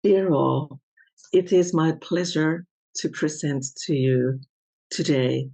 Dear all, it is my pleasure to present to you today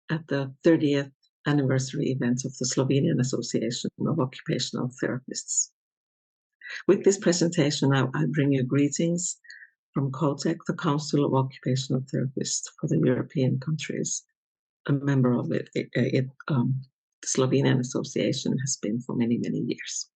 at the 30th anniversary event of the Slovenian Association of Occupational Therapists. With this presentation, I bring you greetings from COTEC, the Council of Occupational Therapists for the European countries. A member of it, the Slovenian Association has been for many, many years.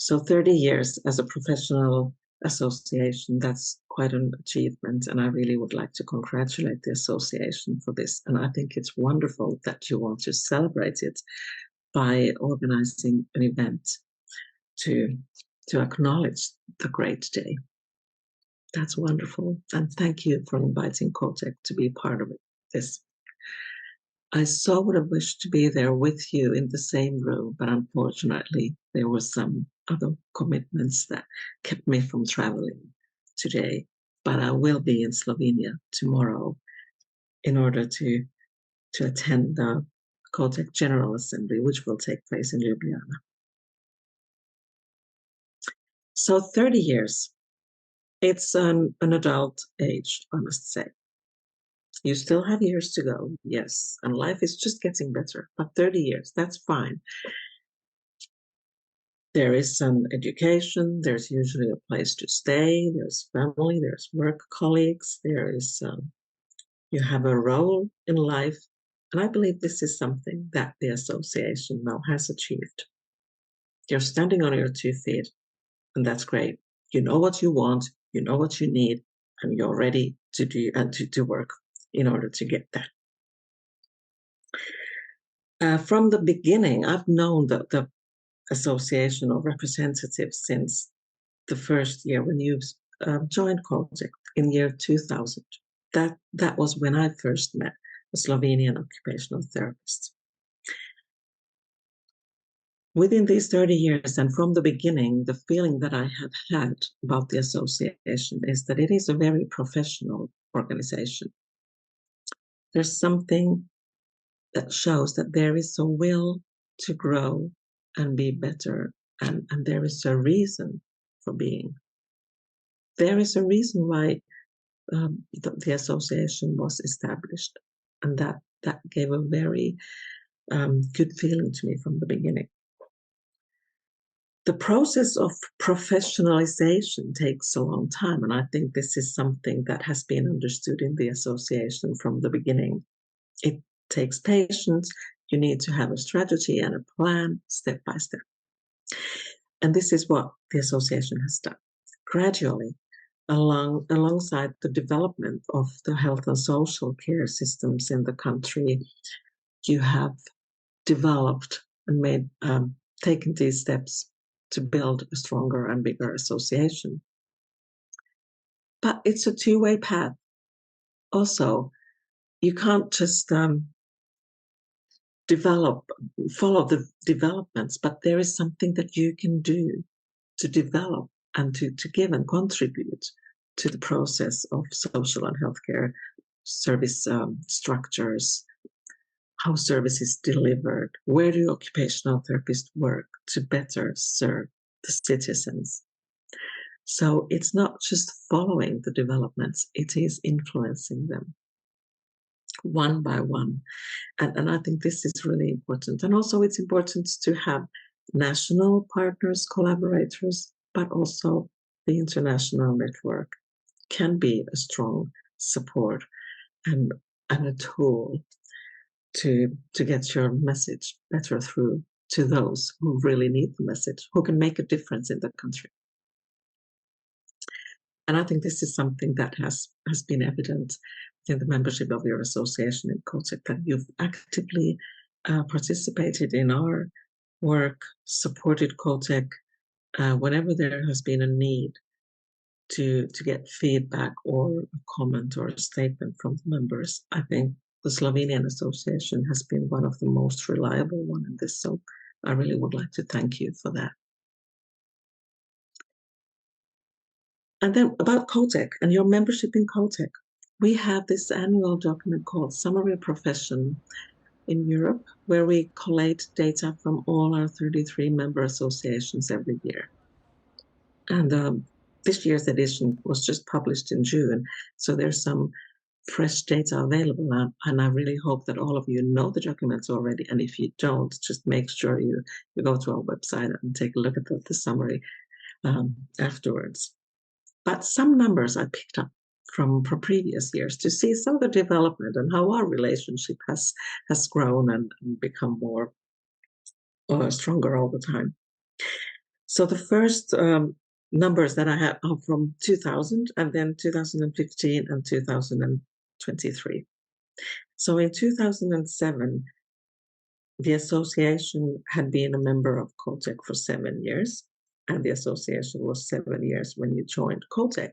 So 30 years as a professional association, that's quite an achievement, and I really would like to congratulate the association for this. And I think it's wonderful that you want to celebrate it by organizing an event to acknowledge the great day. That's wonderful, and thank you for inviting COTEC to be part of this. I so would have wished to be there with you in the same room, but unfortunately there were some other commitments that kept me from traveling today. But I will be in Slovenia tomorrow in order to attend the COTEC General Assembly, which will take place in Ljubljana. So 30 years, it's an adult age, I must say. You still have years to go, yes, and life is just getting better, but 30 years, that's fine. There is some education, there's usually a place to stay, there's family, there's work colleagues, there is, you have a role in life, and I believe this is something that the association now has achieved. You're standing on your 2 feet, and that's great. You know what you want, you know what you need, and you're ready to do and to work in order to get that. From the beginning, I've known the association of representatives since the first year when you joined COTEC in year 2000. That was when I first met the Slovenian occupational therapists. Within these 30 years and from the beginning, the feeling that I have had about the association is that it is a very professional organization. There's something that shows that there is a will to grow and be better, and there is a reason for being. There is a reason why the association was established, and that gave a very good feeling to me from the beginning. The process of professionalization takes a long time, and I think this is something that has been understood in the association from the beginning. It takes patience. You need to have a strategy and a plan step by step. And this is what the association has done. Gradually, alongside the development of the health and social care systems in the country, you have developed and taken these steps to build a stronger and bigger association. But it's a two-way path. Also, you can't just follow the developments, but there is something that you can do to develop and to give and contribute to the process of social and healthcare service structures, how service is delivered, where do occupational therapists work to better serve the citizens. So it's not just following the developments, it is influencing them one by one. And I think this is really important. And also it's important to have national partners, collaborators, but also the international network can be a strong support and a tool to get your message better through to those who really need the message, who can make a difference in the country. And I think this is something that has been evident in the membership of your association in COTEC, that you've actively participated in our work, supported COTEC whenever there has been a need to get feedback or a comment or a statement from the members. I think the Slovenian Association has been one of the most reliable one in this, so I really would like to thank you for that. And then about COTEC and your membership in COTEC, we have this annual document called Summary of Profession in Europe, where we collate data from all our 33 member associations every year. And This year's edition was just published in June, so there's some fresh data available now, and I really hope that all of you know the documents already, and if you don't, just make sure you go to our website and take a look at the summary afterwards. But some numbers I picked up from previous years to see some of the development and how our relationship has grown and become more stronger all the time. So the first numbers that I have are from 2000 and then 2015 and 2023. So in 2007, the association had been a member of COTEC for 7 years, and the association was 7 years when you joined COTEC.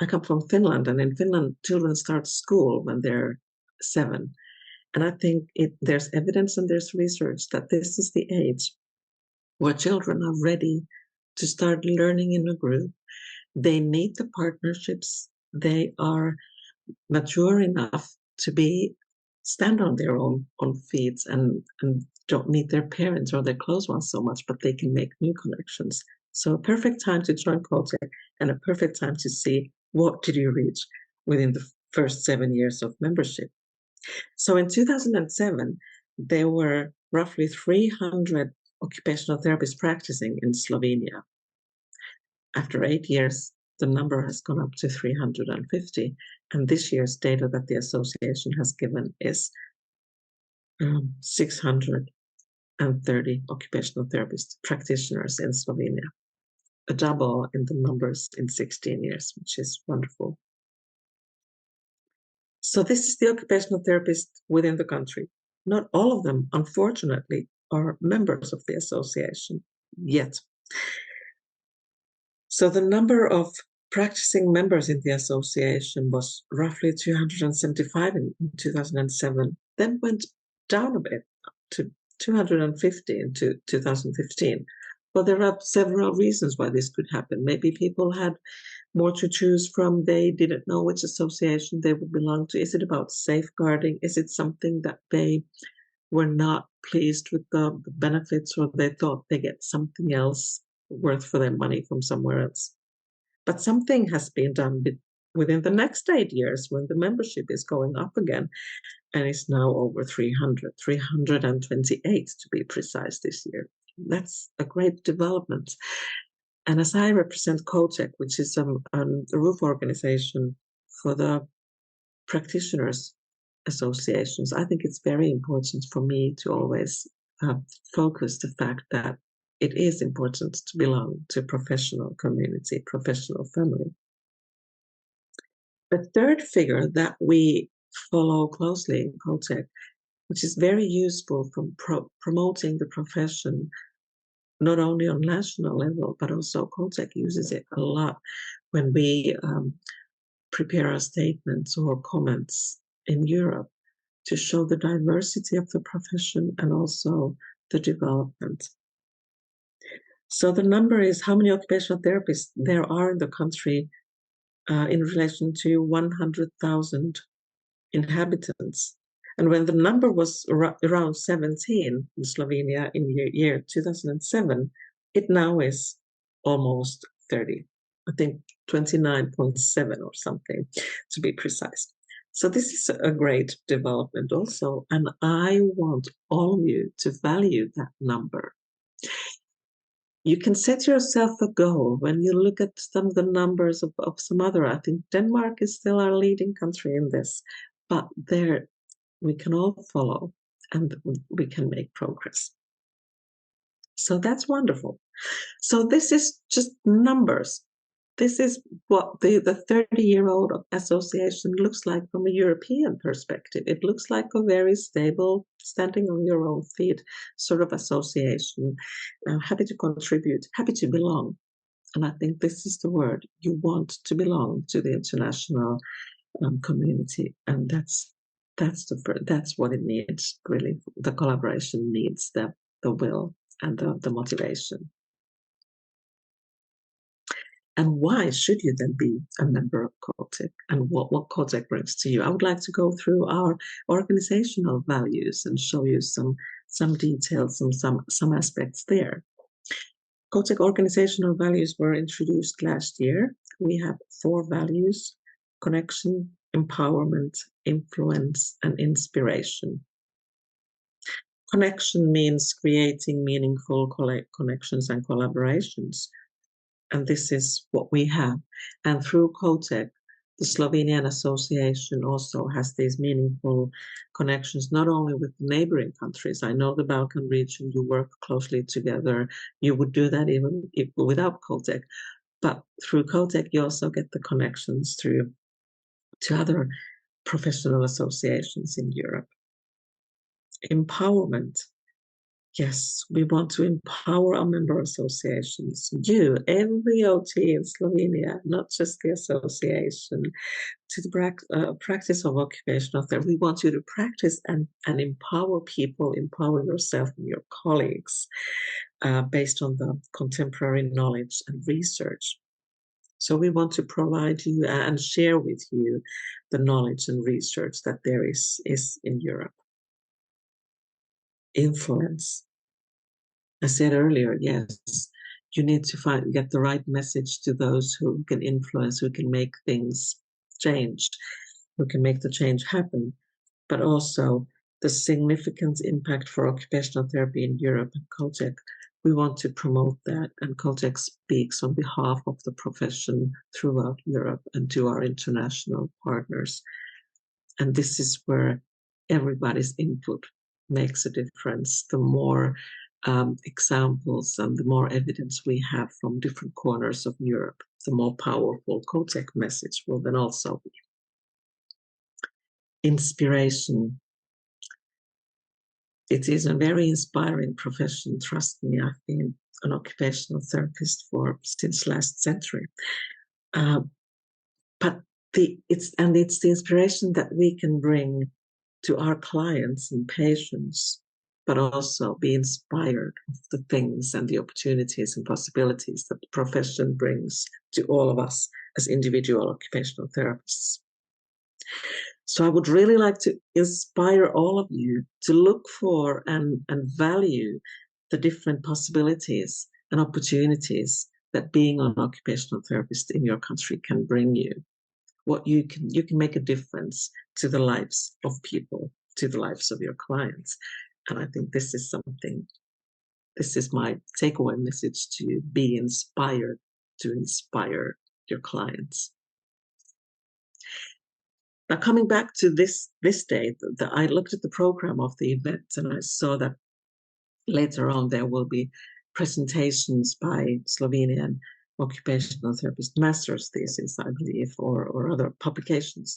I come from Finland, and in Finland, children start school when they're 7. And I think there's evidence and there's research that this is the age where children are ready to start learning in a group. They need the partnerships. They are mature enough to stand on their own feet and don't need their parents or their close ones so much, but they can make new connections. So a perfect time to join COTEC and a perfect time to see what did you reach within the first 7 years of membership. So in 2007, there were roughly 300 occupational therapists practicing in Slovenia. After 8 years, the number has gone up to 350, and this year's data that the association has given is 630 occupational therapist practitioners in Slovenia, a double in the numbers in 16 years, which is wonderful. So this is the occupational therapist within the country. Not all of them, unfortunately, are members of the association yet. So the number of practicing members in the association was roughly 275 in 2007, then went down a bit to 250 in 2015. Well, there are several reasons why this could happen. Maybe people had more to choose from. They didn't know which association they would belong to. Is it about safeguarding? Is it something that they were not pleased with the benefits, or they thought they get something else worth for their money from somewhere else? But something has been done within the next 8 years when the membership is going up again, and it's now over 328 to be precise this year. That's a great development. And as I represent COTEC, which is a roof organization for the practitioners associations, I think it's very important for me to always focus the fact that it is important to belong to a professional community, professional family. The third figure that we follow closely in COTEC, which is very useful for promoting the profession, not only on national level, but also COTEC uses it a lot when we prepare our statements or comments in Europe to show the diversity of the profession and also the development. So the number is how many occupational therapists there are in the country in relation to 100,000 inhabitants. And when the number was around 17 in Slovenia in year 2007, it now is almost 30. I think 29.7 or something, to be precise. So this is a great development also, and I want all of you to value that number. You can set yourself a goal when you look at some of the numbers of some other. I think Denmark is still our leading country in this, but there we can all follow and we can make progress. So that's wonderful. So this is just numbers. This is what the 30-year-old association looks like from a European perspective. It looks like a very stable, standing on your own feet sort of association, happy to contribute, happy to belong. And I think this is the word. You want to belong to the international community, and that's what it needs, really. The collaboration needs the will and the motivation. And why should you then be a member of COTEC, and what COTEC brings to you? I would like to go through our organizational values and show you some details, some aspects there. COTEC organizational values were introduced last year, we have 4 values: connection, empowerment, influence, and inspiration. Connection means creating meaningful connections and collaborations. And this is what we have. And through COTEC, the Slovenian Association also has these meaningful connections, not only with neighboring countries. I know the Balkan region, you work closely together. You would do that even without COTEC. But through COTEC, you also get the connections to other professional associations in Europe. Empowerment. Yes, we want to empower our member associations. You, every OT in Slovenia, not just the association, to the practice of occupational therapy. We want you to practice and empower people, empower yourself and your colleagues based on the contemporary knowledge and research. So we want to provide you and share with you the knowledge and research that there is in Europe. Influence. I said earlier, yes, you need to get the right message to those who can influence, who can make things change, who can make the change happen, but also the significant impact for occupational therapy in Europe and COTEC. We want to promote that, and COTEC speaks on behalf of the profession throughout Europe and to our international partners. And this is where everybody's input makes a difference. The more examples and the more evidence we have from different corners of Europe, the more powerful COTEC message will then also be. Inspiration. It is a very inspiring profession, trust me. I've been an occupational therapist since last century. But it's the inspiration that we can bring to our clients and patients, but also be inspired of the things and the opportunities and possibilities that the profession brings to all of us as individual occupational therapists. So I would really like to inspire all of you to look for and value the different possibilities and opportunities that being an occupational therapist in your country can bring you. What you can make a difference to the lives of people, to the lives of your clients. And I think this is my takeaway message to you: be inspired to inspire your clients. Now, coming back to this day, I looked at the program of the event and I saw that later on there will be presentations by Slovenian occupational therapist master's thesis, I believe, or other publications.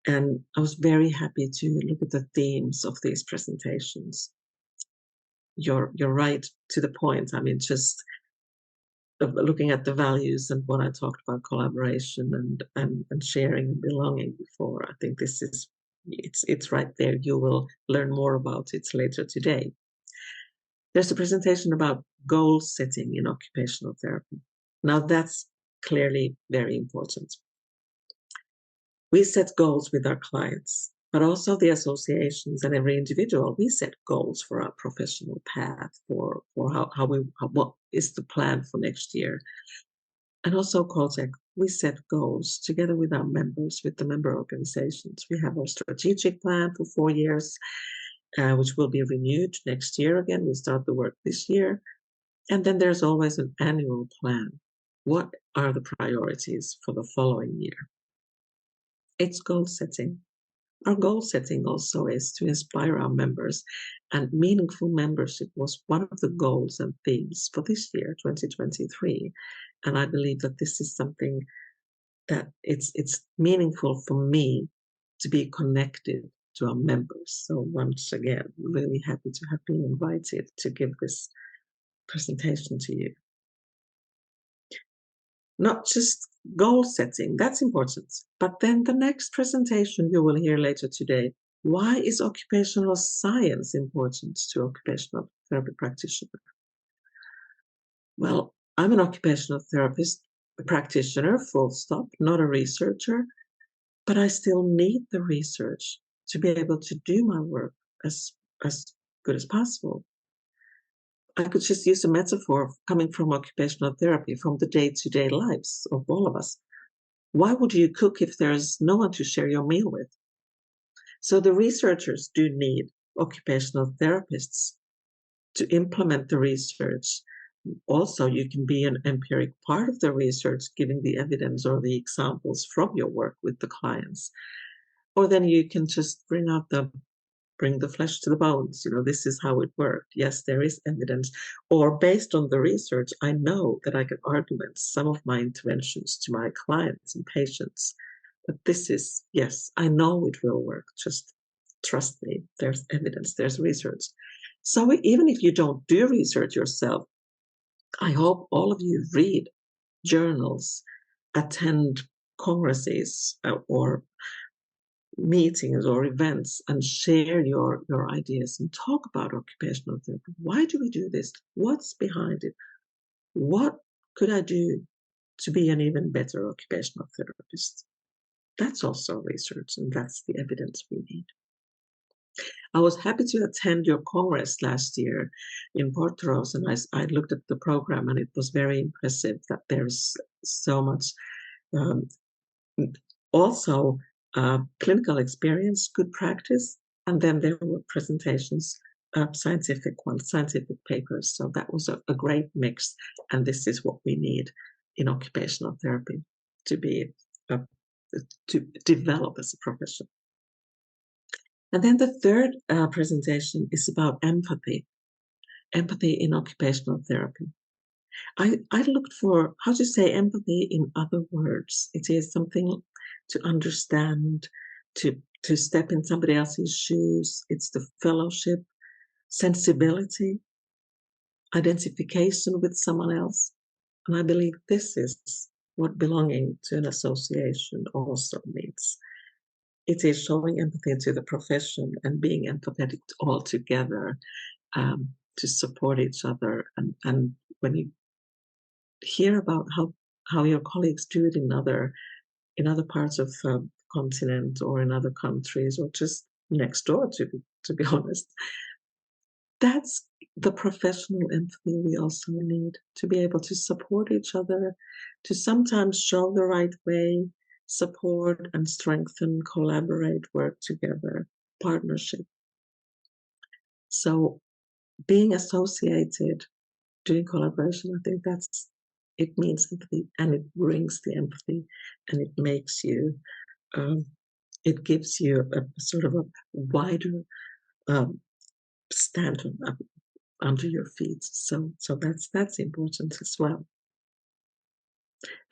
And I was very happy to look at the themes of these presentations. You're right to the point. I mean, just looking at the values and what I talked about, collaboration and sharing and belonging before, I think it's right there. You will learn more about it later today. There's a presentation about goal setting in occupational therapy. Now that's clearly very important. We set goals with our clients, but also the associations and every individual. We set goals for our professional path, for what is the plan for next year. And also COTEC, we set goals together with our members, with the member organizations. We have our strategic plan for 4 years, which will be renewed next year again. We start the work this year. And then there's always an annual plan. What are the priorities for the following year? It's goal setting. Our goal setting also is to inspire our members, and meaningful membership was one of the goals and themes for this year, 2023. And I believe that this is something that it's meaningful for me to be connected to our members. So once again, really happy to have been invited to give this presentation to you. Not just goal setting, that's important. But then the next presentation you will hear later today, why is occupational science important to occupational therapy practitioner? Well, I'm an occupational therapist, a practitioner, full stop, not a researcher, but I still need the research to be able to do my work as good as possible. I could just use a metaphor coming from occupational therapy, from the day-to-day lives of all of us. Why would you cook if there's no one to share your meal with? So the researchers do need occupational therapists to implement the research. Also, you can be an empiric part of the research, giving the evidence or the examples from your work with the clients. Or then you can just bring the flesh to the bones. This is how it worked. Yes, there is evidence. Or based on the research, I know that I can argument some of my interventions to my clients and patients. But yes, I know it will work. Just trust me. There's evidence, there's research. So even if you don't do research yourself, I hope all of you read journals, attend congresses or meetings or events, and share your ideas and talk about occupational therapy. Why do we do this? What's behind it? What could I do to be an even better occupational therapist? That's also research, and that's the evidence we need. I was happy to attend your congress last year in Portoroz, and I looked at the program, and it was very impressive that there's so much um, also clinical experience, good practice, and then there were presentations, scientific papers. So that was a great mix, and this is what we need in occupational therapy to develop as a profession. And then the third presentation is about empathy in occupational therapy. I looked for how to say empathy in other words. It is something to understand, to step in somebody else's shoes. It's the fellowship, sensibility, identification with someone else. And I believe this is what belonging to an association also means. It is showing empathy to the profession and being empathetic all together, to support each other. And when you hear about how your colleagues do it in other parts of the continent or in other countries or just next door, to be honest, that's the professional empathy we also need, to be able to support each other, to sometimes show the right way, support and strengthen, collaborate, work together, partnership. So being associated, doing collaboration, I think it means empathy, and it brings the empathy, and it makes you, it gives you a sort of a wider stand under your feet. So that's important as well.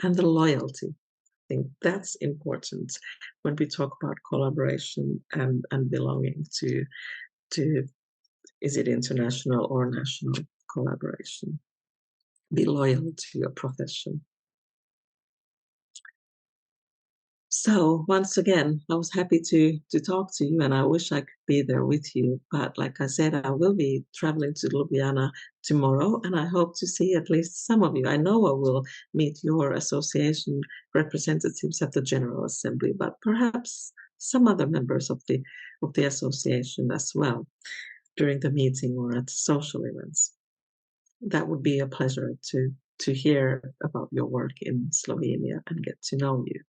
And the loyalty, I think that's important when we talk about collaboration and belonging to is it international or national collaboration? Be loyal to your profession. So once again, I was happy to talk to you, and I wish I could be there with you. But like I said, I will be traveling to Ljubljana tomorrow, and I hope to see at least some of you. I know I will meet your association representatives at the General Assembly, but perhaps some other members of the association as well during the meeting or at social events. That would be a pleasure to hear about your work in Slovenia and get to know you.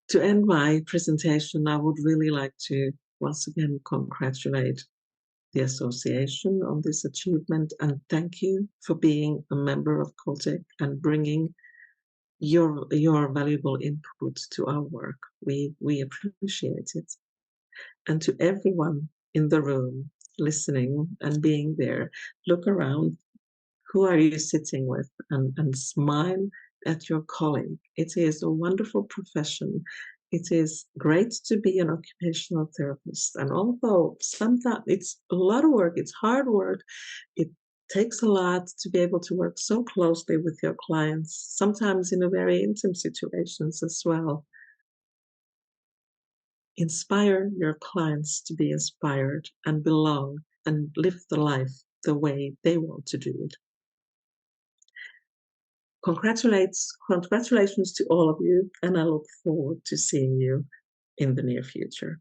To end my presentation, I would really like to once again congratulate the association on this achievement and thank you for being a member of COTEC and bringing your valuable input to our work. We appreciate it. And to everyone in the room listening and being there, look around. Who are you sitting with? And smile at your colleague. It is a wonderful profession. It is great to be an occupational therapist. And although sometimes it's a lot of work, it's hard work, it takes a lot to be able to work so closely with your clients, sometimes in a very intimate situations as well. Inspire your clients to be inspired and belong and live the life the way they want to do it. Congratulations to all of you, and I look forward to seeing you in the near future.